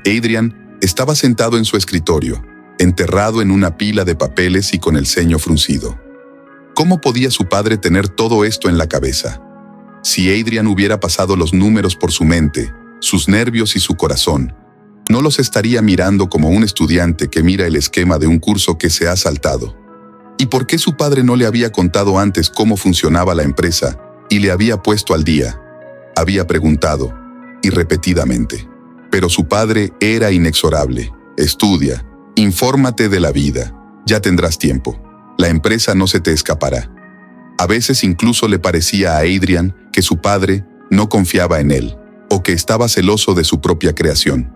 Adrian estaba sentado en su escritorio, enterrado en una pila de papeles y con el ceño fruncido. ¿Cómo podía su padre tener todo esto en la cabeza? Si Adrian hubiera pasado los números por su mente, sus nervios y su corazón, no los estaría mirando como un estudiante que mira el esquema de un curso que se ha saltado. ¿Y por qué su padre no le había contado antes cómo funcionaba la empresa y le había puesto al día? Había preguntado, y repetidamente. Pero su padre era inexorable. Estudia, infórmate de la vida, ya tendrás tiempo. La empresa no se te escapará. A veces incluso le parecía a Adrian que su padre no confiaba en él, o que estaba celoso de su propia creación.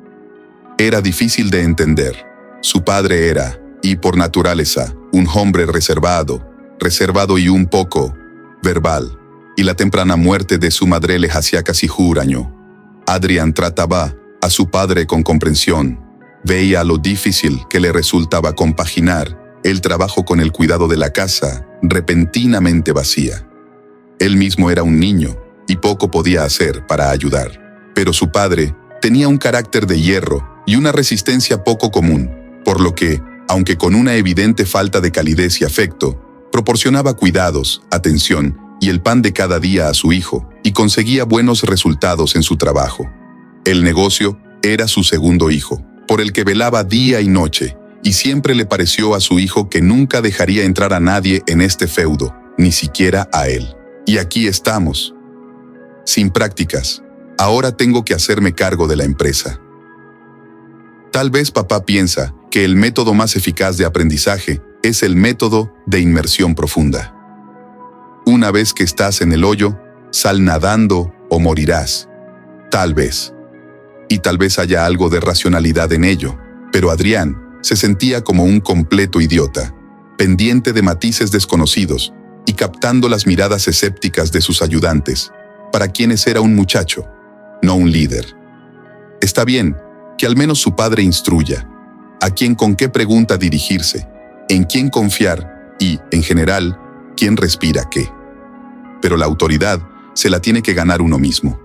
Era difícil de entender. Su padre era, y por naturaleza, un hombre reservado y un poco verbal, y la temprana muerte de su madre le hacía casi huraño. Adrian trataba a su padre con comprensión, veía lo difícil que le resultaba compaginar el trabajo con el cuidado de la casa, repentinamente vacía. Él mismo era un niño y poco podía hacer para ayudar, pero su padre tenía un carácter de hierro y una resistencia poco común, por lo que, aunque con una evidente falta de calidez y afecto, proporcionaba cuidados, atención y el pan de cada día a su hijo y conseguía buenos resultados en su trabajo. El negocio era su segundo hijo, por el que velaba día y noche, y siempre le pareció a su hijo que nunca dejaría entrar a nadie en este feudo, ni siquiera a él. Y aquí estamos. Sin prácticas, ahora tengo que hacerme cargo de la empresa. Tal vez papá piensa que el método más eficaz de aprendizaje es el método de inmersión profunda. Una vez que estás en el hoyo, sal nadando o morirás. Tal vez. Y tal vez haya algo de racionalidad en ello, pero Adrián se sentía como un completo idiota, pendiente de matices desconocidos y captando las miradas escépticas de sus ayudantes, para quienes era un muchacho, no un líder. Está bien que al menos su padre instruya, a quién con qué pregunta dirigirse, en quién confiar y, en general, quién respira qué. Pero la autoridad se la tiene que ganar uno mismo.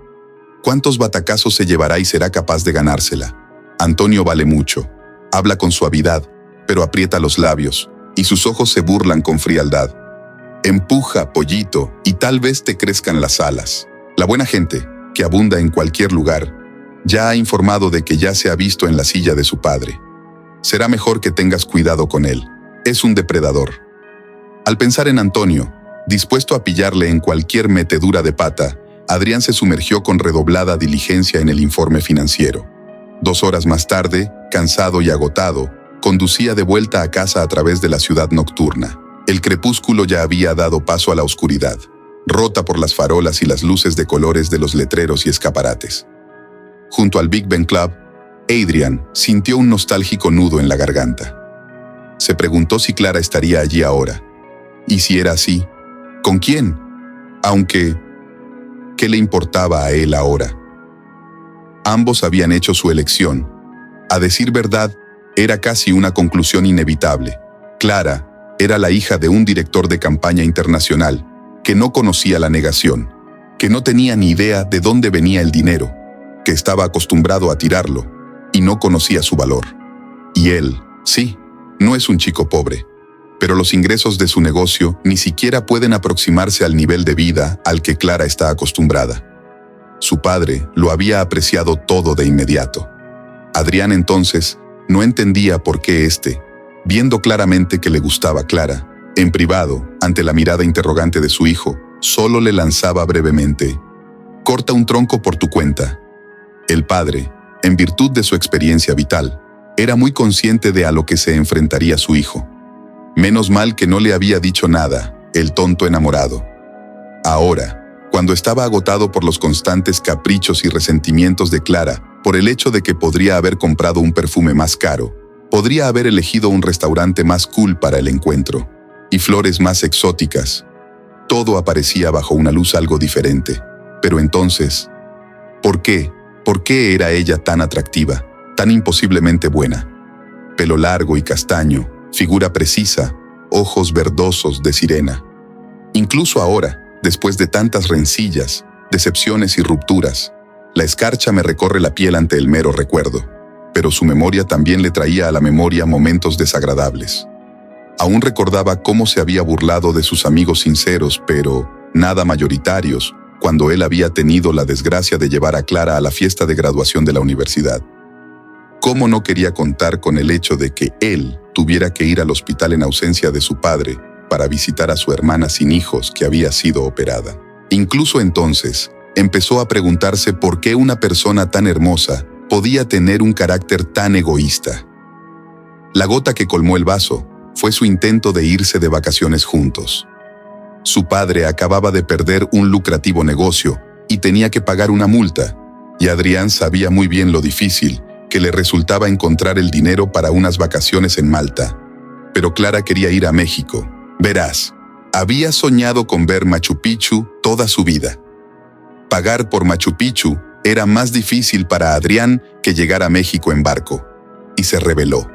¿Cuántos batacazos se llevará y será capaz de ganársela? Antonio vale mucho. Habla con suavidad, pero aprieta los labios, y sus ojos se burlan con frialdad. Empuja, pollito, y tal vez te crezcan las alas. La buena gente, que abunda en cualquier lugar, ya ha informado de que ya se ha visto en la silla de su padre. Será mejor que tengas cuidado con él. Es un depredador. Al pensar en Antonio, dispuesto a pillarle en cualquier metedura de pata, Adrián se sumergió con redoblada diligencia en el informe financiero. 2 horas más tarde, cansado y agotado, conducía de vuelta a casa a través de la ciudad nocturna. El crepúsculo ya había dado paso a la oscuridad, rota por las farolas y las luces de colores de los letreros y escaparates. Junto al Big Ben Club, Adrian sintió un nostálgico nudo en la garganta. Se preguntó si Clara estaría allí ahora. Y si era así, ¿con quién? Aunque, ¿qué le importaba a él ahora? Ambos habían hecho su elección. A decir verdad, era casi una conclusión inevitable. Clara era la hija de un director de campaña internacional que no conocía la negación, que no tenía ni idea de dónde venía el dinero, que estaba acostumbrado a tirarlo y no conocía su valor. Y él, sí, no es un chico pobre, pero los ingresos de su negocio ni siquiera pueden aproximarse al nivel de vida al que Clara está acostumbrada. Su padre lo había apreciado todo de inmediato. Adrián entonces no entendía por qué viendo claramente que le gustaba Clara, en privado, ante la mirada interrogante de su hijo, solo le lanzaba brevemente: «Corta un tronco por tu cuenta». El padre, en virtud de su experiencia vital, era muy consciente de a lo que se enfrentaría su hijo. Menos mal que no le había dicho nada, el tonto enamorado. Ahora, cuando estaba agotado por los constantes caprichos y resentimientos de Clara, por el hecho de que podría haber comprado un perfume más caro, podría haber elegido un restaurante más cool para el encuentro, y flores más exóticas. Todo aparecía bajo una luz algo diferente. Pero entonces, ¿por qué? ¿Por qué era ella tan atractiva, tan imposiblemente buena? Pelo largo y castaño, figura precisa, ojos verdosos de sirena. Incluso ahora, después de tantas rencillas, decepciones y rupturas, la escarcha me recorre la piel ante el mero recuerdo. pero su memoria también le traía a la memoria momentos desagradables. Aún recordaba cómo se había burlado de sus amigos sinceros, pero nada mayoritarios, cuando él había tenido la desgracia de llevar a Clara a la fiesta de graduación de la universidad. ¿Cómo no quería contar con el hecho de que él tuviera que ir al hospital en ausencia de su padre para visitar a su hermana sin hijos que había sido operada? Incluso entonces, empezó a preguntarse por qué una persona tan hermosa podía tener un carácter tan egoísta. La gota que colmó el vaso fue su intento de irse de vacaciones juntos. Su padre acababa de perder un lucrativo negocio y tenía que pagar una multa, y Adrián sabía muy bien lo difícil que le resultaba encontrar el dinero para unas vacaciones en Malta. Pero Clara quería ir a México. Verás, había soñado con ver Machu Picchu toda su vida. Pagar por Machu Picchu era más difícil para Adrián que llegar a México en barco, y se rebeló.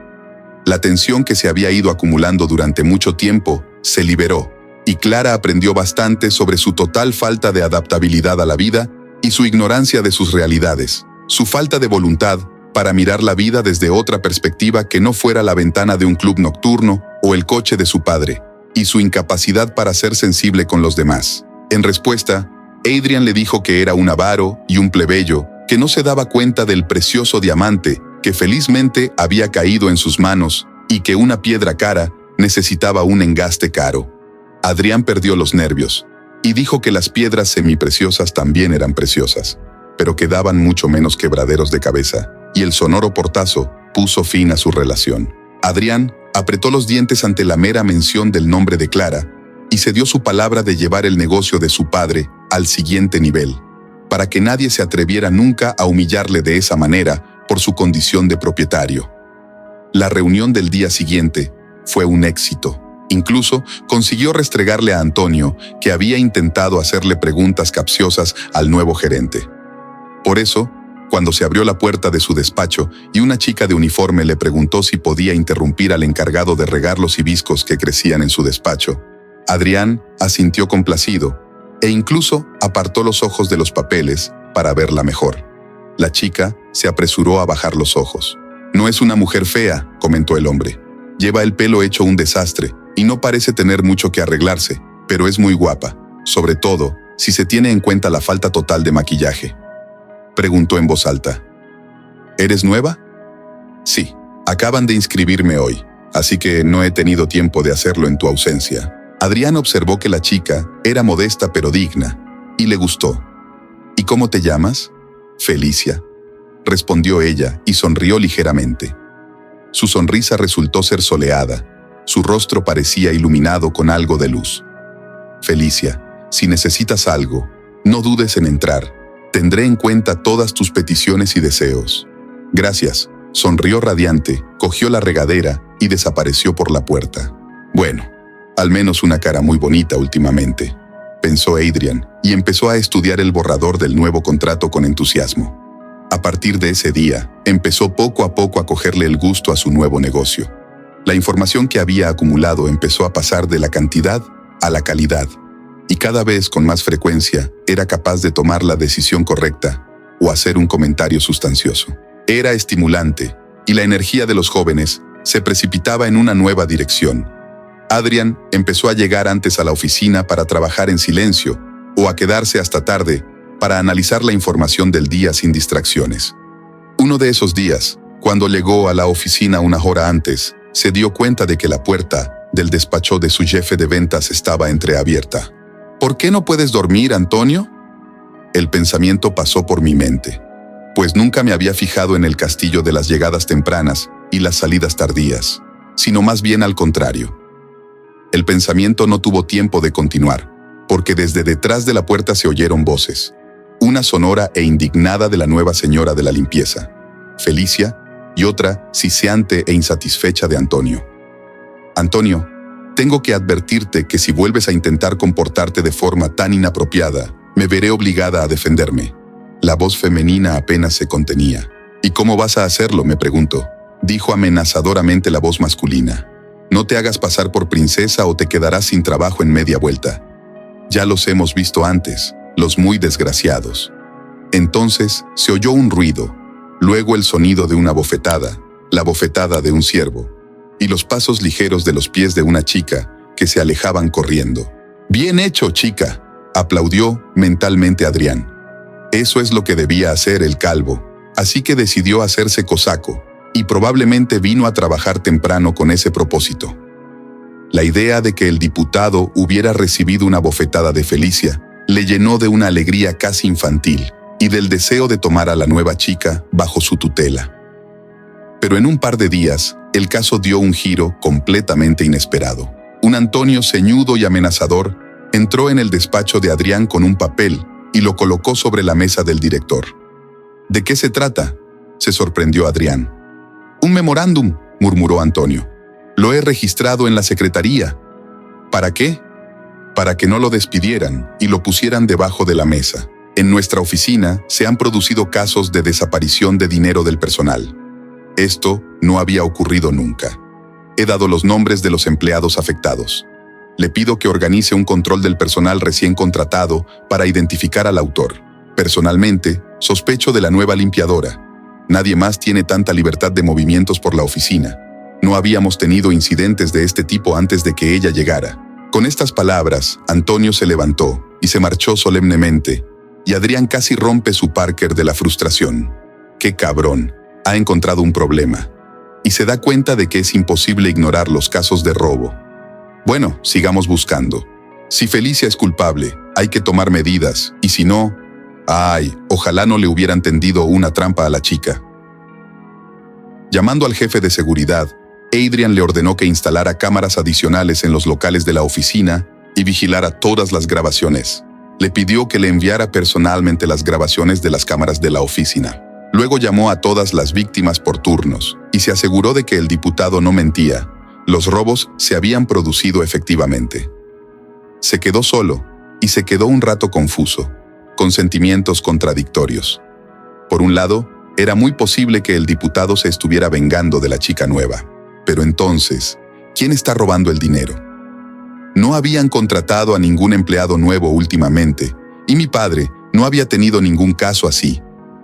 La tensión que se había ido acumulando durante mucho tiempo se liberó, y Clara aprendió bastante sobre su total falta de adaptabilidad a la vida y su ignorancia de sus realidades, su falta de voluntad para mirar la vida desde otra perspectiva que no fuera la ventana de un club nocturno o el coche de su padre, y su incapacidad para ser sensible con los demás. En respuesta, Adrián le dijo que era un avaro y un plebeyo que no se daba cuenta del precioso diamante que felizmente había caído en sus manos y que una piedra cara necesitaba un engaste caro. Adrián perdió los nervios y dijo que las piedras semipreciosas también eran preciosas, pero que daban mucho menos quebraderos de cabeza, y el sonoro portazo puso fin a su relación. Adrián apretó los dientes ante la mera mención del nombre de Clara y se dio su palabra de llevar el negocio de su padre al siguiente nivel, para que nadie se atreviera nunca a humillarle de esa manera por su condición de propietario. La reunión del día siguiente fue un éxito. Incluso consiguió restregarle a Antonio que había intentado hacerle preguntas capciosas al nuevo gerente. Por eso, cuando se abrió la puerta de su despacho y una chica de uniforme le preguntó si podía interrumpir al encargado de regar los hibiscos que crecían en su despacho, Adrián asintió complacido e incluso apartó los ojos de los papeles para verla mejor. La chica se apresuró a bajar los ojos. «No es una mujer fea», comentó el hombre. «Lleva el pelo hecho un desastre y no parece tener mucho que arreglarse, pero es muy guapa, sobre todo si se tiene en cuenta la falta total de maquillaje». Preguntó en voz alta. «¿Eres nueva?» «Sí, acaban de inscribirme hoy, así que no he tenido tiempo de hacerlo en tu ausencia». Adrián observó que la chica era modesta pero digna, y le gustó. «¿Y cómo te llamas?» «Felicia», respondió ella y sonrió ligeramente. Su sonrisa resultó ser soleada, su rostro parecía iluminado con algo de luz. «Felicia, si necesitas algo, no dudes en entrar. Tendré en cuenta todas tus peticiones y deseos». «Gracias», sonrió radiante, cogió la regadera y desapareció por la puerta. «Bueno, al menos una cara muy bonita últimamente», pensó Adrián, y empezó a estudiar el borrador del nuevo contrato con entusiasmo. A partir de ese día, empezó poco a poco a cogerle el gusto a su nuevo negocio. La información que había acumulado empezó a pasar de la cantidad a la calidad, y cada vez con más frecuencia era capaz de tomar la decisión correcta o hacer un comentario sustancioso. Era estimulante, y la energía de los jóvenes se precipitaba en una nueva dirección. Adrián empezó a llegar antes a la oficina para trabajar en silencio o a quedarse hasta tarde para analizar la información del día sin distracciones. Uno de esos días, cuando llegó a la oficina una hora antes, se dio cuenta de que la puerta del despacho de su jefe de ventas estaba entreabierta. «¿Por qué no puedes dormir, Antonio?». El pensamiento pasó por mi mente, pues nunca me había fijado en el castillo de las llegadas tempranas y las salidas tardías, sino más bien al contrario. El pensamiento no tuvo tiempo de continuar, porque desde detrás de la puerta se oyeron voces, una sonora e indignada de la nueva señora de la limpieza, Felicia, y otra siseante e insatisfecha de Antonio. «Antonio, tengo que advertirte que si vuelves a intentar comportarte de forma tan inapropiada, me veré obligada a defenderme». La voz femenina apenas se contenía. «¿Y cómo vas a hacerlo?», me preguntó, dijo amenazadoramente la voz masculina. «No te hagas pasar por princesa o te quedarás sin trabajo en media vuelta. Ya los hemos visto antes, los muy desgraciados». Entonces se oyó un ruido, luego el sonido de una bofetada, la bofetada de un ciervo, y los pasos ligeros de los pies de una chica que se alejaban corriendo. «Bien hecho, chica», aplaudió mentalmente Adrián. Eso es lo que debía hacer el calvo, así que decidió hacerse cosaco, y probablemente vino a trabajar temprano con ese propósito. La idea de que el diputado hubiera recibido una bofetada de Felicia le llenó de una alegría casi infantil y del deseo de tomar a la nueva chica bajo su tutela. Pero en un par de días, el caso dio un giro completamente inesperado. Un Antonio ceñudo y amenazador entró en el despacho de Adrián con un papel y lo colocó sobre la mesa del director. «¿De qué se trata?», se sorprendió Adrián. «Un memorándum», murmuró Antonio. «Lo he registrado en la secretaría». «¿Para qué?». «Para que no lo despidieran y lo pusieran debajo de la mesa. En nuestra oficina se han producido casos de desaparición de dinero del personal. Esto no había ocurrido nunca. He dado los nombres de los empleados afectados. Le pido que organice un control del personal recién contratado para identificar al autor. Personalmente, sospecho de la nueva limpiadora. Nadie más tiene tanta libertad de movimientos por la oficina. No habíamos tenido incidentes de este tipo antes de que ella llegara». Con estas palabras, Antonio se levantó y se marchó solemnemente, y Adrián casi rompe su Parker de la frustración. «¡Qué cabrón! Ha encontrado un problema». Y se da cuenta de que es imposible ignorar los casos de robo. Bueno, sigamos buscando. Si Felicia es culpable, hay que tomar medidas, y si no... ¡Ay! Ojalá no le hubieran tendido una trampa a la chica. Llamando al jefe de seguridad, Adrián le ordenó que instalara cámaras adicionales en los locales de la oficina y vigilara todas las grabaciones. Le pidió que le enviara personalmente las grabaciones de las cámaras de la oficina. Luego llamó a todas las víctimas por turnos y se aseguró de que el diputado no mentía. Los robos se habían producido efectivamente. Se quedó solo y se quedó un rato confuso, con sentimientos contradictorios. Por un lado, era muy posible que el diputado se estuviera vengando de la chica nueva. Pero entonces, ¿quién está robando el dinero? No habían contratado a ningún empleado nuevo últimamente, y mi padre no había tenido ningún caso así,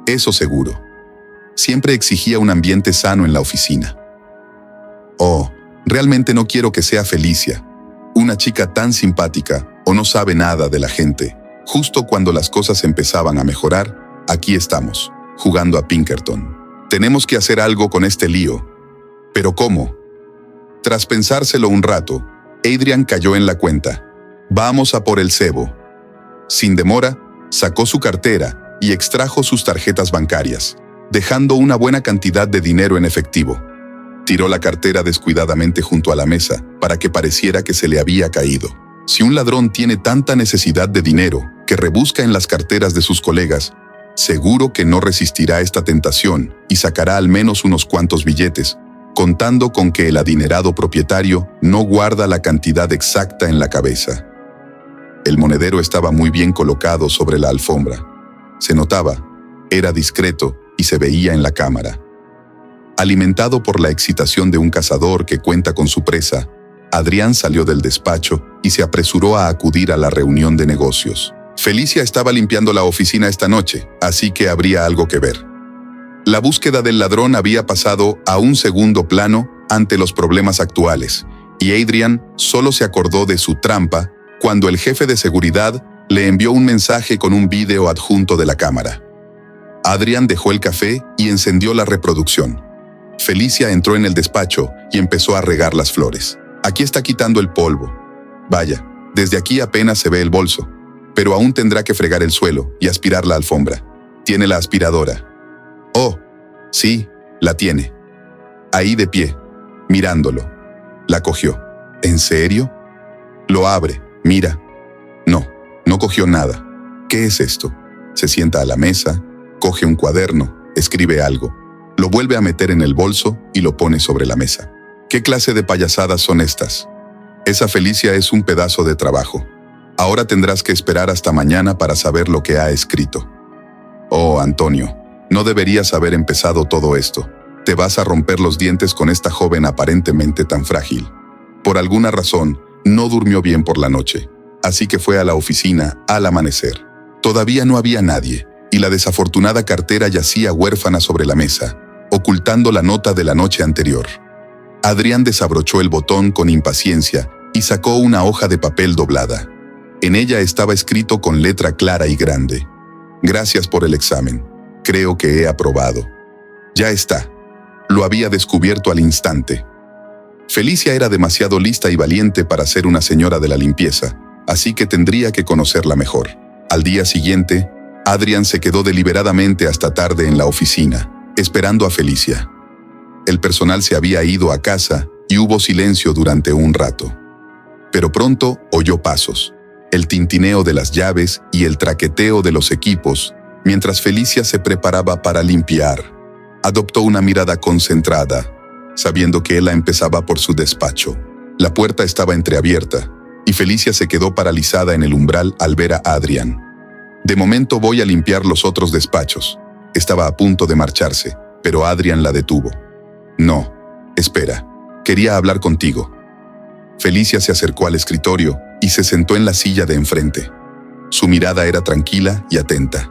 eso seguro. Siempre exigía un ambiente sano en la oficina. Oh, realmente no quiero que sea Felicia, una chica tan simpática o no sabe nada de la gente. Justo cuando las cosas empezaban a mejorar, aquí estamos, jugando a Pinkerton. Tenemos que hacer algo con este lío. ¿Pero cómo? Tras pensárselo un rato, Adrián cayó en la cuenta. Vamos a por el cebo. Sin demora, sacó su cartera y extrajo sus tarjetas bancarias, dejando una buena cantidad de dinero en efectivo. Tiró la cartera descuidadamente junto a la mesa para que pareciera que se le había caído. Si un ladrón tiene tanta necesidad de dinero que rebusca en las carteras de sus colegas, seguro que no resistirá esta tentación y sacará al menos unos cuantos billetes, contando con que el adinerado propietario no guarda la cantidad exacta en la cabeza. El monedero estaba muy bien colocado sobre la alfombra. Se notaba, era discreto y se veía en la cámara. Alimentado por la excitación de un cazador que cuenta con su presa, Adrián salió del despacho y se apresuró a acudir a la reunión de negocios. Felicia estaba limpiando la oficina esta noche, así que habría algo que ver. La búsqueda del ladrón había pasado a un segundo plano ante los problemas actuales, y Adrián solo se acordó de su trampa cuando el jefe de seguridad le envió un mensaje con un vídeo adjunto de la cámara. Adrián dejó el café y encendió la reproducción. Felicia entró en el despacho y empezó a regar las flores. Aquí está quitando el polvo. Vaya, desde aquí apenas se ve el bolso, pero aún tendrá que fregar el suelo y aspirar la alfombra. Tiene la aspiradora. Oh, sí, la tiene. Ahí de pie, mirándolo. La cogió. ¿En serio? Lo abre, mira. No cogió nada. ¿Qué es esto? Se sienta a la mesa, coge un cuaderno, escribe algo. Lo vuelve a meter en el bolso y lo pone sobre la mesa. ¿Qué clase de payasadas son estas? Esa Felicia es un pedazo de trabajo. Ahora tendrás que esperar hasta mañana para saber lo que ha escrito. Oh, Antonio, no deberías haber empezado todo esto. Te vas a romper los dientes con esta joven aparentemente tan frágil. Por alguna razón, no durmió bien por la noche, así que fue a la oficina al amanecer. Todavía no había nadie, y la desafortunada cartera yacía huérfana sobre la mesa, ocultando la nota de la noche anterior. Adrián desabrochó el botón con impaciencia y sacó una hoja de papel doblada. En ella estaba escrito con letra clara y grande: «Gracias por el examen. Creo que he aprobado». Ya está. Lo había descubierto al instante. Felicia era demasiado lista y valiente para ser una señora de la limpieza, así que tendría que conocerla mejor. Al día siguiente, Adrián se quedó deliberadamente hasta tarde en la oficina, esperando a Felicia. El personal se había ido a casa y hubo silencio durante un rato. Pero pronto oyó pasos, el tintineo de las llaves y el traqueteo de los equipos, mientras Felicia se preparaba para limpiar. Adoptó una mirada concentrada, sabiendo que ella empezaba por su despacho. La puerta estaba entreabierta, y Felicia se quedó paralizada en el umbral al ver a Adrián. «De momento voy a limpiar los otros despachos». Estaba a punto de marcharse, pero Adrián la detuvo. «No, espera, quería hablar contigo». Felicia se acercó al escritorio y se sentó en la silla de enfrente. Su mirada era tranquila y atenta.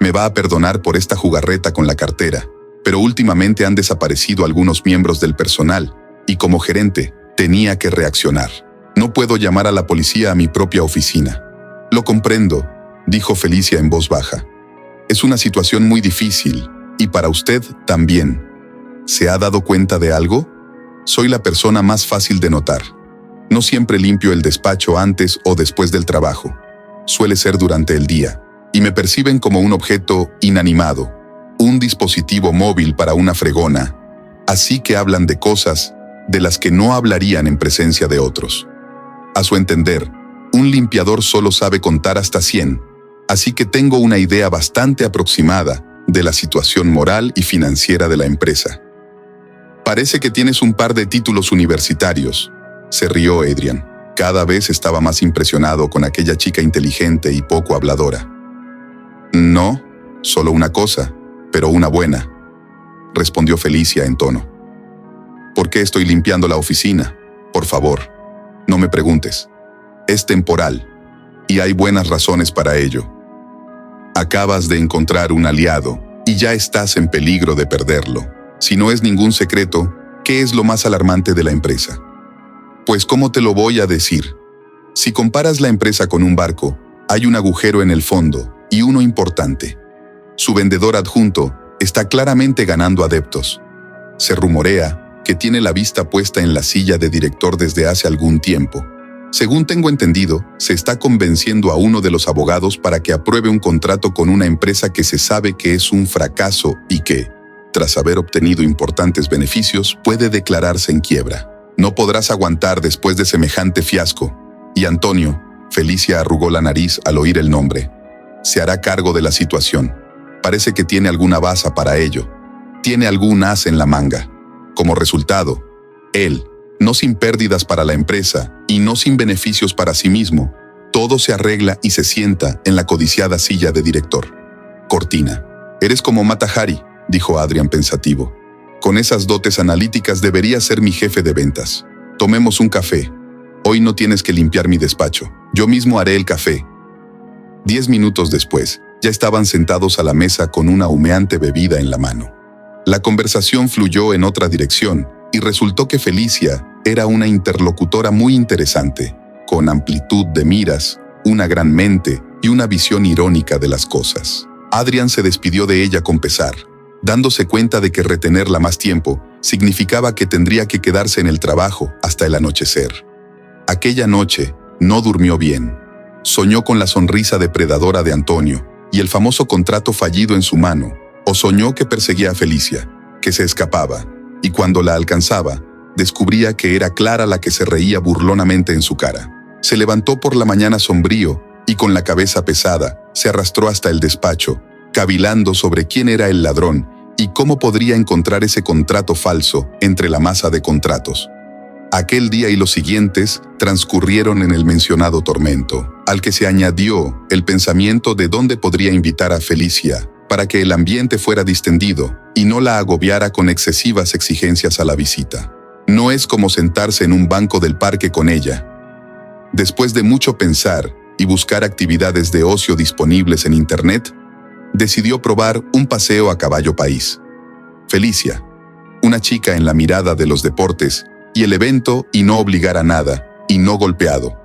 «Me va a perdonar por esta jugarreta con la cartera, pero últimamente han desaparecido algunos miembros del personal, y como gerente, tenía que reaccionar. No puedo llamar a la policía a mi propia oficina». «Lo comprendo», dijo Felicia en voz baja. «Es una situación muy difícil, y para usted también. ¿Se ha dado cuenta de algo? Soy la persona más fácil de notar. No siempre limpio el despacho antes o después del trabajo. Suele ser durante el día, y me perciben como un objeto inanimado, un dispositivo móvil para una fregona. Así que hablan de cosas de las que no hablarían en presencia de otros. A su entender, un limpiador solo sabe contar hasta 100, así que tengo una idea bastante aproximada de la situación moral y financiera de la empresa». «Parece que tienes un par de títulos universitarios», se rió Adrián. Cada vez estaba más impresionado con aquella chica inteligente y poco habladora. «No, solo una cosa, pero una buena», respondió Felicia en tono. «¿Por qué estoy limpiando la oficina? Por favor, no me preguntes. Es temporal, y hay buenas razones para ello. Acabas de encontrar un aliado, y ya estás en peligro de perderlo. Si no es ningún secreto, ¿qué es lo más alarmante de la empresa?». «Pues ¿cómo te lo voy a decir? Si comparas la empresa con un barco, hay un agujero en el fondo, y uno importante. Su vendedor adjunto está claramente ganando adeptos. Se rumorea que tiene la vista puesta en la silla de director desde hace algún tiempo. Según tengo entendido, se está convenciendo a uno de los abogados para que apruebe un contrato con una empresa que se sabe que es un fracaso y que, tras haber obtenido importantes beneficios, puede declararse en quiebra. No podrás aguantar después de semejante fiasco. Y Antonio», Felicia arrugó la nariz al oír el nombre, «se hará cargo de la situación. Parece que tiene alguna baza para ello. Tiene algún as en la manga. Como resultado, él, no sin pérdidas para la empresa y no sin beneficios para sí mismo, todo se arregla y se sienta en la codiciada silla de director. Cortina. Eres como Mata Hari», dijo Adrián pensativo. «Con esas dotes analíticas deberías ser mi jefe de ventas. Tomemos un café. Hoy no tienes que limpiar mi despacho. Yo mismo haré el café». 10 minutos después, ya estaban sentados a la mesa con una humeante bebida en la mano. La conversación fluyó en otra dirección y resultó que Felicia era una interlocutora muy interesante, con amplitud de miras, una gran mente y una visión irónica de las cosas. Adrián se despidió de ella con pesar, dándose cuenta de que retenerla más tiempo significaba que tendría que quedarse en el trabajo hasta el anochecer. Aquella noche no durmió bien. Soñó con la sonrisa depredadora de Antonio y el famoso contrato fallido en su mano, o soñó que perseguía a Felicia, que se escapaba, y cuando la alcanzaba, descubría que era Clara la que se reía burlonamente en su cara. Se levantó por la mañana sombrío y con la cabeza pesada, se arrastró hasta el despacho, cavilando sobre quién era el ladrón y cómo podría encontrar ese contrato falso entre la masa de contratos. Aquel día y los siguientes transcurrieron en el mencionado tormento, al que se añadió el pensamiento de dónde podría invitar a Felicia para que el ambiente fuera distendido y no la agobiara con excesivas exigencias a la visita. No es como sentarse en un banco del parque con ella. Después de mucho pensar y buscar actividades de ocio disponibles en Internet, decidió probar un paseo a caballo país. Felicia, una chica en la mirada de los deportes y el evento y no obligar a nada, y no golpeado.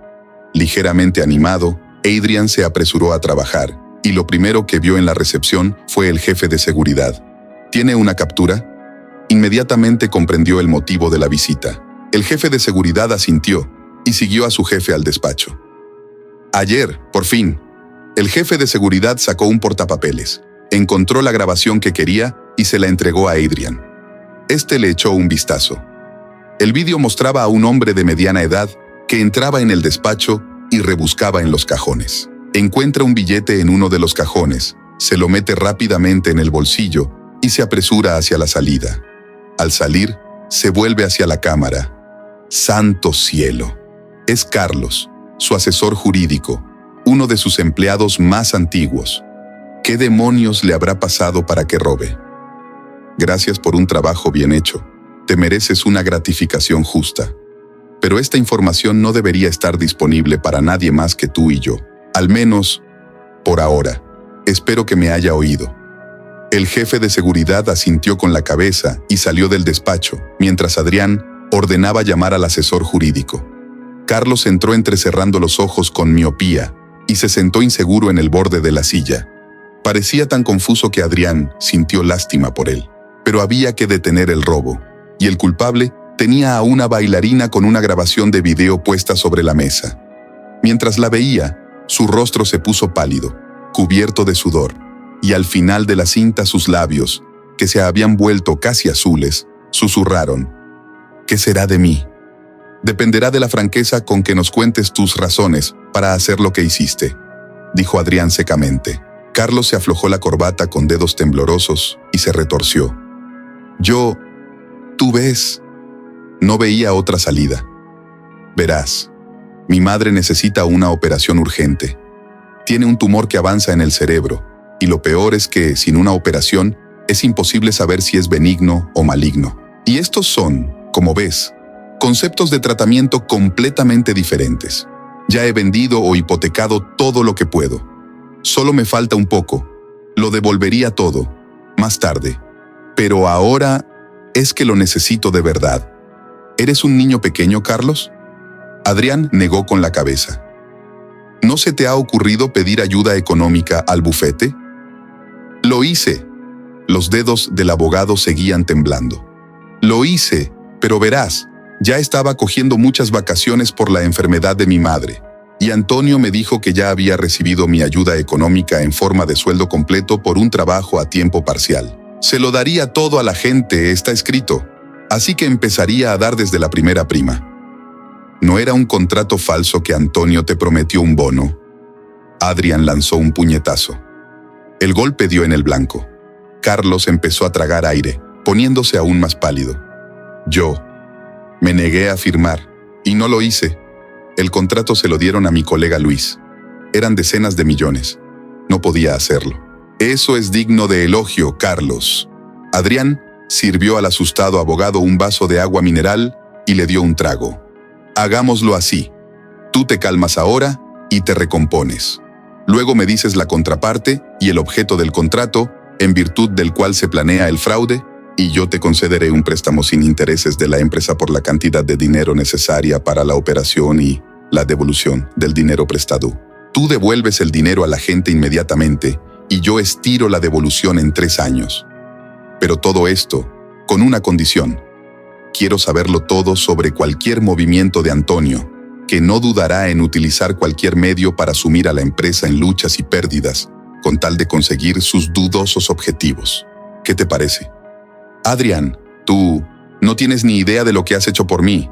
Ligeramente animado, Adrian se apresuró a trabajar, y lo primero que vio en la recepción fue el jefe de seguridad. ¿Tiene una captura? Inmediatamente comprendió el motivo de la visita. El jefe de seguridad asintió y siguió a su jefe al despacho. Ayer, por fin, el jefe de seguridad sacó un portapapeles, encontró la grabación que quería y se la entregó a Adrian. Este le echó un vistazo. El vídeo mostraba a un hombre de mediana edad que entraba en el despacho y rebuscaba en los cajones. Encuentra un billete en uno de los cajones, se lo mete rápidamente en el bolsillo y se apresura hacia la salida. Al salir, se vuelve hacia la cámara. ¡Santo cielo! Es Carlos, su asesor jurídico, uno de sus empleados más antiguos. ¿Qué demonios le habrá pasado para que robe? Gracias por un trabajo bien hecho. Te mereces una gratificación justa. Pero esta información no debería estar disponible para nadie más que tú y yo. Al menos, por ahora. Espero que me haya oído. El jefe de seguridad asintió con la cabeza y salió del despacho, mientras Adrián ordenaba llamar al asesor jurídico. Carlos entró entrecerrando los ojos con miopía y se sentó inseguro en el borde de la silla. Parecía tan confuso que Adrián sintió lástima por él. Pero había que detener el robo, y el culpable tenía a una bailarina con una grabación de video puesta sobre la mesa. Mientras la veía, su rostro se puso pálido, cubierto de sudor, y al final de la cinta sus labios, que se habían vuelto casi azules, susurraron: ¿qué será de mí? Dependerá de la franqueza con que nos cuentes tus razones para hacer lo que hiciste, dijo Adrián secamente. Carlos se aflojó la corbata con dedos temblorosos y se retorció. Tú ves, no veía otra salida. Verás, mi madre necesita una operación urgente. Tiene un tumor que avanza en el cerebro, y lo peor es que, sin una operación, es imposible saber si es benigno o maligno. Y estos son, como ves, conceptos de tratamiento completamente diferentes. Ya he vendido o hipotecado todo lo que puedo. Solo me falta un poco. Lo devolvería todo, más tarde. Pero ahora es que lo necesito de verdad. ¿Eres un niño pequeño, Carlos? Adrián negó con la cabeza. ¿No se te ha ocurrido pedir ayuda económica al bufete? Lo hice. Los dedos del abogado seguían temblando. Lo hice, pero verás, ya estaba cogiendo muchas vacaciones por la enfermedad de mi madre. Y Antonio me dijo que ya había recibido mi ayuda económica en forma de sueldo completo por un trabajo a tiempo parcial. Se lo daría todo a la gente, está escrito. Así que empezaría a dar desde la primera prima. ¿No era un contrato falso que Antonio te prometió un bono? Adrián lanzó un puñetazo. El golpe dio en el blanco. Carlos empezó a tragar aire, poniéndose aún más pálido. Yo me negué a firmar, y no lo hice. El contrato se lo dieron a mi colega Luis. Eran decenas de millones. No podía hacerlo. Eso es digno de elogio, Carlos. Adrián sirvió al asustado abogado un vaso de agua mineral y le dio un trago. Hagámoslo así. Tú te calmas ahora y te recompones. Luego me dices la contraparte y el objeto del contrato, en virtud del cual se planea el fraude, y yo te concederé un préstamo sin intereses de la empresa por la cantidad de dinero necesaria para la operación y la devolución del dinero prestado. Tú devuelves el dinero a la gente inmediatamente y yo estiro la devolución en 3 años. Pero todo esto, con una condición. Quiero saberlo todo sobre cualquier movimiento de Antonio, que no dudará en utilizar cualquier medio para sumir a la empresa en luchas y pérdidas, con tal de conseguir sus dudosos objetivos. ¿Qué te parece? Adrián, tú no tienes ni idea de lo que has hecho por mí.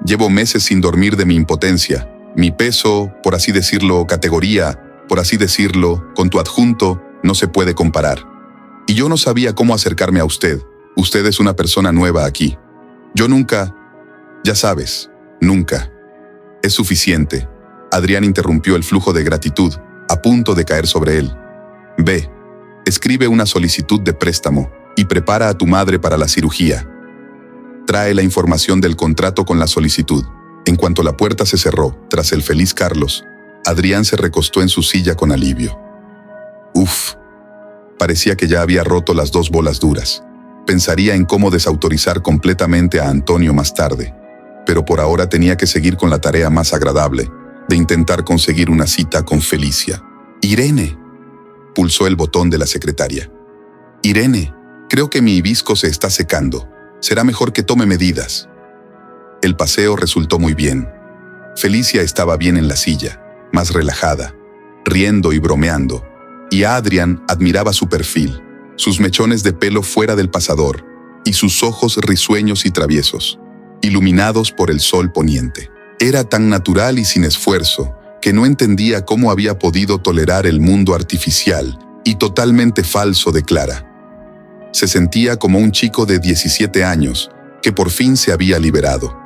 Llevo meses sin dormir de mi impotencia. Mi peso, por así decirlo, categoría, por así decirlo, con tu adjunto, no se puede comparar. Y yo no sabía cómo acercarme a usted. Usted es una persona nueva aquí. Yo nunca, ya sabes, nunca. Es suficiente. Adrián interrumpió el flujo de gratitud, a punto de caer sobre él. Ve, escribe una solicitud de préstamo y prepara a tu madre para la cirugía. Trae la información del contrato con la solicitud. En cuanto la puerta se cerró, tras el feliz Carlos, Adrián se recostó en su silla con alivio. Uf, Parecía que ya había roto las 2 bolas duras. Pensaría en cómo desautorizar completamente a Antonio más tarde, pero por ahora tenía que seguir con la tarea más agradable, de intentar conseguir una cita con Felicia. «Irene», pulsó el botón de la secretaria. «Irene, creo que mi hibisco se está secando. Será mejor que tome medidas». El paseo resultó muy bien. Felicia estaba bien en la silla, más relajada, riendo y bromeando, y Adrián admiraba su perfil, sus mechones de pelo fuera del pasador y sus ojos risueños y traviesos, iluminados por el sol poniente. Era tan natural y sin esfuerzo que no entendía cómo había podido tolerar el mundo artificial y totalmente falso de Clara. Se sentía como un chico de 17 años que por fin se había liberado.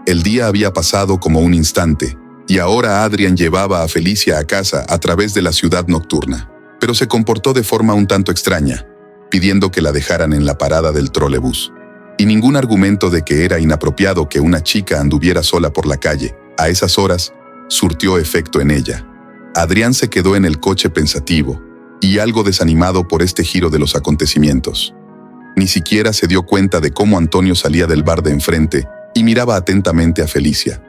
El día había pasado como un instante, y ahora Adrián llevaba a Felicia a casa a través de la ciudad nocturna, pero se comportó de forma un tanto extraña, pidiendo que la dejaran en la parada del trolebús. Y ningún argumento de que era inapropiado que una chica anduviera sola por la calle, a esas horas, surtió efecto en ella. Adrián se quedó en el coche pensativo, y algo desanimado por este giro de los acontecimientos. Ni siquiera se dio cuenta de cómo Antonio salía del bar de enfrente y miraba atentamente a Felicia.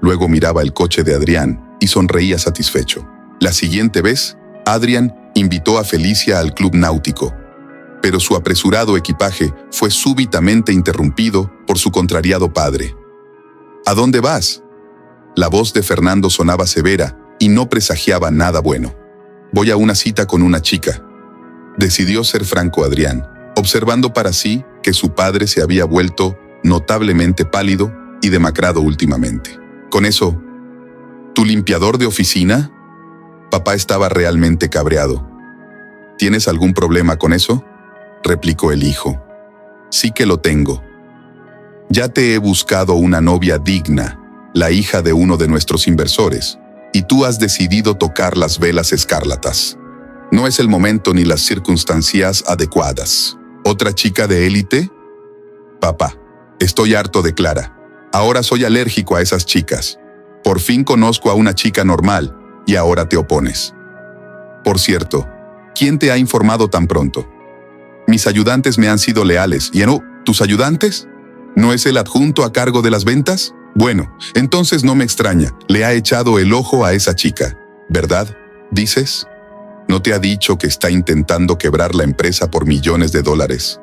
Luego miraba el coche de Adrián y sonreía satisfecho. La siguiente vez, Adrián invitó a Felicia al club náutico, pero su apresurado equipaje fue súbitamente interrumpido por su contrariado padre. «¿A dónde vas?». La voz de Fernando sonaba severa y no presagiaba nada bueno. «Voy a una cita con una chica», decidió ser franco Adrián, observando para sí que su padre se había vuelto notablemente pálido y demacrado últimamente. Con eso, ¿tu limpiador de oficina? Papá estaba realmente cabreado. ¿Tienes algún problema con eso?, replicó el hijo. Sí que lo tengo. Ya te he buscado una novia digna, la hija de uno de nuestros inversores, y tú has decidido tocar las velas escarlatas. No es el momento ni las circunstancias adecuadas. ¿Otra chica de élite? Papá, estoy harto de Clara. Ahora soy alérgico a esas chicas. Por fin conozco a una chica normal, y ahora te opones. Por cierto, ¿quién te ha informado tan pronto? Mis ayudantes me han sido leales. ¿Y no, tus ayudantes? ¿No es el adjunto a cargo de las ventas? Bueno, entonces no me extraña. Le ha echado el ojo a esa chica, ¿verdad? ¿Dices? ¿No te ha dicho que está intentando quebrar la empresa por millones de dólares?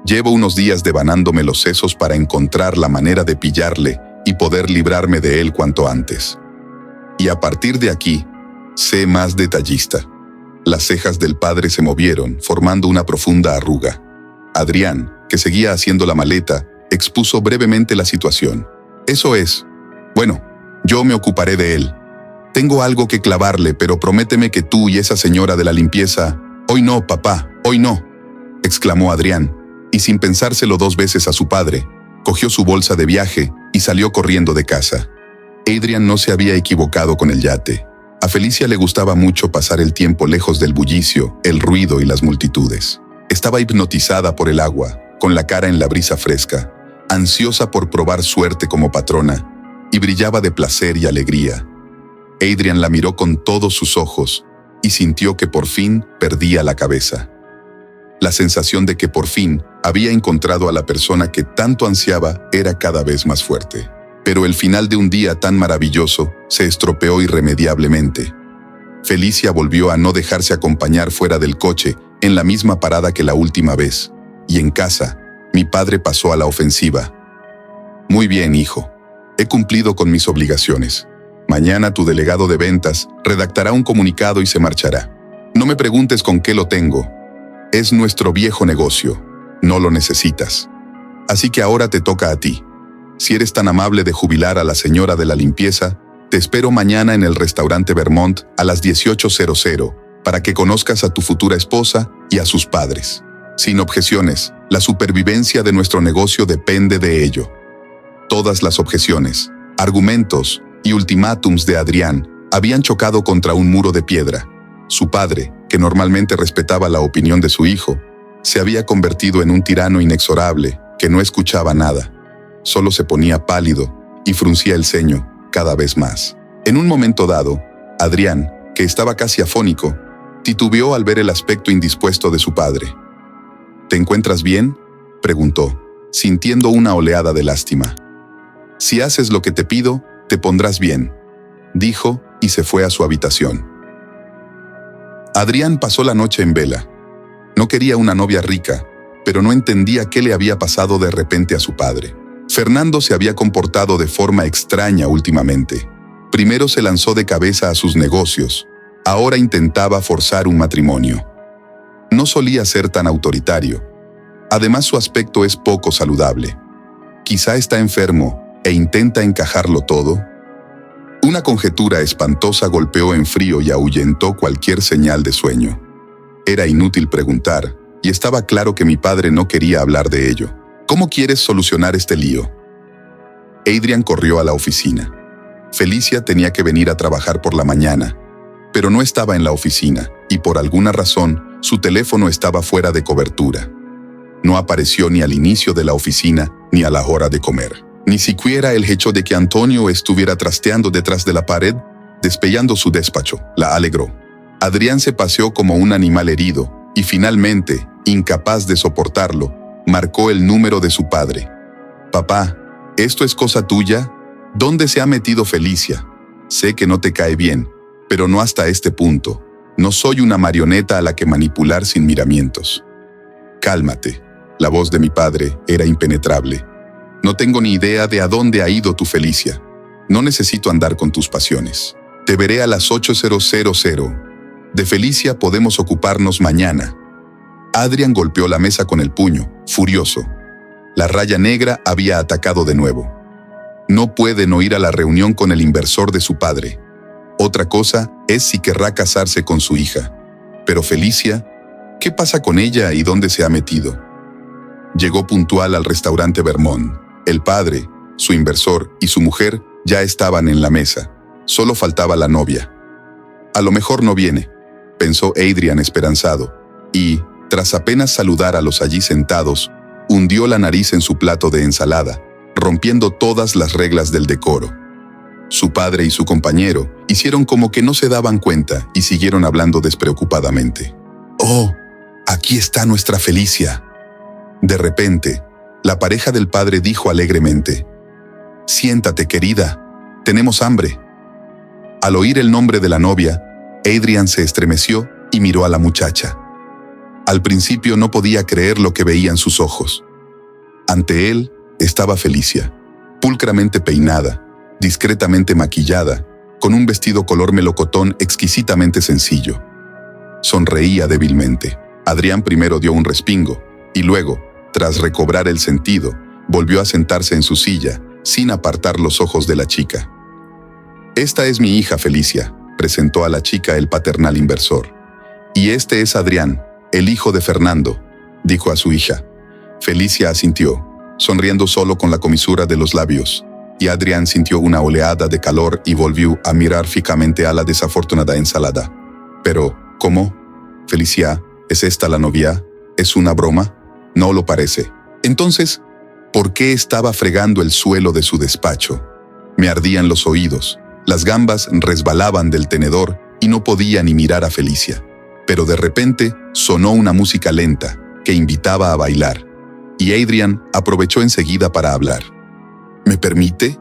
Llevo unos días devanándome los sesos para encontrar la manera de pillarle y poder librarme de él cuanto antes. Y a partir de aquí, sé más detallista. Las cejas del padre se movieron, formando una profunda arruga. Adrián, que seguía haciendo la maleta, expuso brevemente la situación. Eso es. Bueno, yo me ocuparé de él. Tengo algo que clavarle, pero prométeme que tú y esa señora de la limpieza... Hoy no, papá, hoy no, exclamó Adrián, y sin pensárselo 2 veces a su padre, cogió su bolsa de viaje y salió corriendo de casa. Adrián no se había equivocado con el yate. A Felicia le gustaba mucho pasar el tiempo lejos del bullicio, el ruido y las multitudes. Estaba hipnotizada por el agua, con la cara en la brisa fresca, ansiosa por probar suerte como patrona, y brillaba de placer y alegría. Adrián la miró con todos sus ojos y sintió que por fin perdía la cabeza. La sensación de que por fin había encontrado a la persona que tanto ansiaba era cada vez más fuerte. Pero el final de un día tan maravilloso se estropeó irremediablemente. Felicia volvió a no dejarse acompañar fuera del coche en la misma parada que la última vez, y en casa, mi padre pasó a la ofensiva. Muy bien, hijo. He cumplido con mis obligaciones. Mañana tu delegado de ventas redactará un comunicado y se marchará. No me preguntes con qué lo tengo. Es nuestro viejo negocio. No lo necesitas. Así que ahora te toca a ti. Si eres tan amable de jubilar a la señora de la limpieza, te espero mañana en el restaurante Vermont a las 18:00 para que conozcas a tu futura esposa y a sus padres. Sin objeciones, la supervivencia de nuestro negocio depende de ello. Todas las objeciones, argumentos y ultimátums de Adrián habían chocado contra un muro de piedra. Su padre, que normalmente respetaba la opinión de su hijo, se había convertido en un tirano inexorable que no escuchaba nada. Solo se ponía pálido y fruncía el ceño cada vez más. En un momento dado, Adrián, que estaba casi afónico, Titubeó al ver el aspecto indispuesto de su padre. ¿Te encuentras bien?, preguntó, sintiendo una oleada de lástima. Si haces lo que te pido, te pondrás bien, dijo y se fue a su habitación. Adrián pasó la noche en vela. No quería una novia rica, pero no entendía qué le había pasado de repente a su padre. Fernando se había comportado de forma extraña últimamente. Primero se lanzó de cabeza a sus negocios, ahora intentaba forzar un matrimonio. No solía ser tan autoritario. Además, su aspecto es poco saludable. Quizá está enfermo e intenta encajarlo todo. Una conjetura espantosa golpeó en frío y ahuyentó cualquier señal de sueño. Era inútil preguntar, y estaba claro que mi padre no quería hablar de ello. ¿Cómo quieres solucionar este lío? Adrián corrió a la oficina. Felicia tenía que venir a trabajar por la mañana, pero no estaba en la oficina, y por alguna razón, su teléfono estaba fuera de cobertura. No apareció ni al inicio de la oficina, ni a la hora de comer. Ni siquiera el hecho de que Antonio estuviera trasteando detrás de la pared, despellando su despacho, la alegró. Adrián se paseó como un animal herido, y finalmente, incapaz de soportarlo, marcó el número de su padre. «Papá, ¿esto es cosa tuya? ¿Dónde se ha metido Felicia? Sé que no te cae bien, pero no hasta este punto. No soy una marioneta a la que manipular sin miramientos». «Cálmate». La voz de mi padre era impenetrable. «No tengo ni idea de a dónde ha ido tu Felicia. No necesito andar con tus pasiones. Te veré a las 8:00. De Felicia podemos ocuparnos mañana». Adrián golpeó la mesa con el puño, furioso. La raya negra había atacado de nuevo. No puede no ir a la reunión con el inversor de su padre. Otra cosa es si querrá casarse con su hija. Pero Felicia, ¿qué pasa con ella y dónde se ha metido? Llegó puntual al restaurante Vermont. El padre, su inversor y su mujer ya estaban en la mesa. Solo faltaba la novia. A lo mejor no viene, pensó Adrián esperanzado, y, tras apenas saludar a los allí sentados, hundió la nariz en su plato de ensalada, rompiendo todas las reglas del decoro. Su padre y su compañero hicieron como que no se daban cuenta y siguieron hablando despreocupadamente. «Oh, aquí está nuestra Felicia». De repente, la pareja del padre dijo alegremente: «Siéntate, querida, tenemos hambre». Al oír el nombre de la novia, Adrián se estremeció y miró a la muchacha. Al principio no podía creer lo que veían sus ojos. Ante él estaba Felicia, pulcramente peinada, discretamente maquillada, con un vestido color melocotón exquisitamente sencillo. Sonreía débilmente. Adrián primero dio un respingo, y luego, tras recobrar el sentido, volvió a sentarse en su silla, sin apartar los ojos de la chica. «Esta es mi hija Felicia», presentó a la chica el paternal inversor. «Y este es Adrián, el hijo de Fernando», dijo a su hija. Felicia asintió, sonriendo solo con la comisura de los labios, y Adrián sintió una oleada de calor y volvió a mirar fijamente a la desafortunada ensalada. «Pero, ¿cómo? Felicia, ¿es esta la novia? ¿Es una broma? No lo parece». Entonces, ¿por qué estaba fregando el suelo de su despacho? Me ardían los oídos, las gambas resbalaban del tenedor y no podía ni mirar a Felicia. Pero de repente sonó una música lenta que invitaba a bailar, y Adrián aprovechó enseguida para hablar. «¿Me permite?»,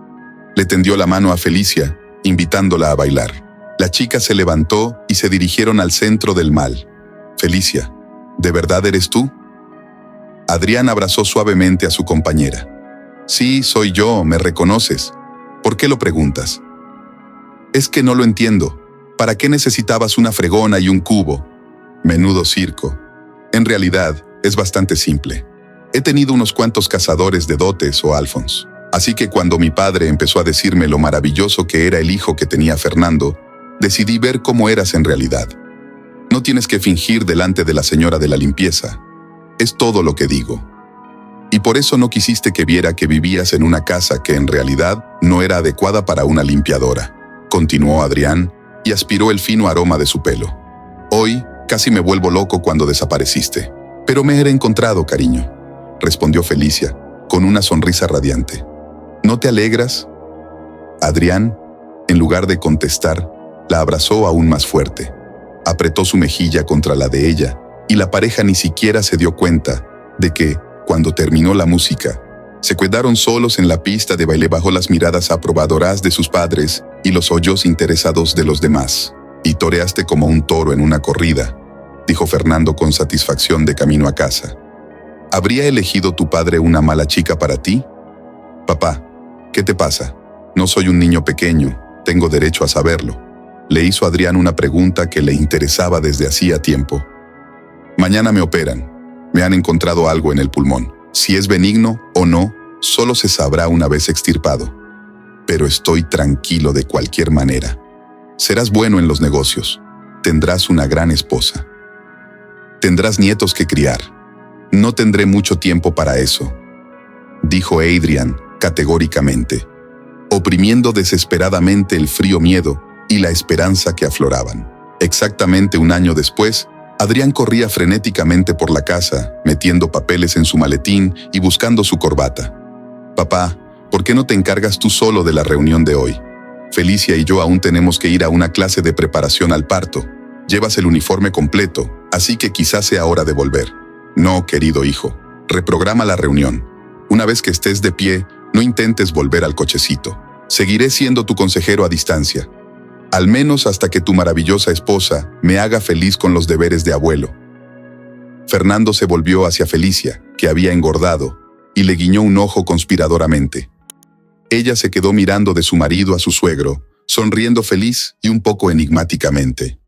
le tendió la mano a Felicia, invitándola a bailar. La chica se levantó y se dirigieron al centro del mall. «Felicia, ¿de verdad eres tú?». Adrián abrazó suavemente a su compañera. «Sí, soy yo, me reconoces. ¿Por qué lo preguntas?». «Es que no lo entiendo. ¿Para qué necesitabas una fregona y un cubo?». «Menudo circo. En realidad, es bastante simple. He tenido unos cuantos cazadores de dotes o Alphons. Así que cuando mi padre empezó a decirme lo maravilloso que era el hijo que tenía Fernando, decidí ver cómo eras en realidad. No tienes que fingir delante de la señora de la limpieza. Es todo lo que digo. Y por eso no quisiste que viera que vivías en una casa que en realidad no era adecuada para una limpiadora», continuó Adrián, y aspiró el fino aroma de su pelo. «Hoy casi me vuelvo loco cuando desapareciste. Pero me he encontrado, cariño», respondió Felicia, con una sonrisa radiante. «¿No te alegras?». Adrián, en lugar de contestar, la abrazó aún más fuerte. apretó su mejilla contra la de ella, y la pareja ni siquiera se dio cuenta de que, cuando terminó la música, se quedaron solos en la pista de baile bajo las miradas aprobadoras de sus padres y los ojos interesados de los demás. «Y toreaste como un toro en una corrida», dijo Fernando con satisfacción de camino a casa. «¿Habría elegido tu padre una mala chica para ti?» «Papá, ¿qué te pasa? No soy un niño pequeño, tengo derecho a saberlo», le hizo Adrián una pregunta que le interesaba desde hacía tiempo. «Mañana me operan. Me han encontrado algo en el pulmón. Si es benigno o no, solo se sabrá una vez extirpado. Pero estoy tranquilo de cualquier manera. Serás bueno en los negocios. Tendrás una gran esposa. Tendrás nietos que criar. No tendré mucho tiempo para eso», dijo Adrián categóricamente, oprimiendo desesperadamente el frío miedo y la esperanza que afloraban. Exactamente un año después, Adrián corría frenéticamente por la casa, metiendo papeles en su maletín y buscando su corbata. «Papá, ¿por qué no te encargas tú solo de la reunión de hoy? Felicia y yo aún tenemos que ir a una clase de preparación al parto. Llevas el uniforme completo, así que quizás sea hora de volver». «No, querido hijo, reprograma la reunión. Una vez que estés de pie, no intentes volver al cochecito. Seguiré siendo tu consejero a distancia. Al menos hasta que tu maravillosa esposa me haga feliz con los deberes de abuelo». Fernando se volvió hacia Felicia, que había engordado, y le guiñó un ojo conspiradoramente. Ella se quedó mirando de su marido a su suegro, sonriendo feliz y un poco enigmáticamente.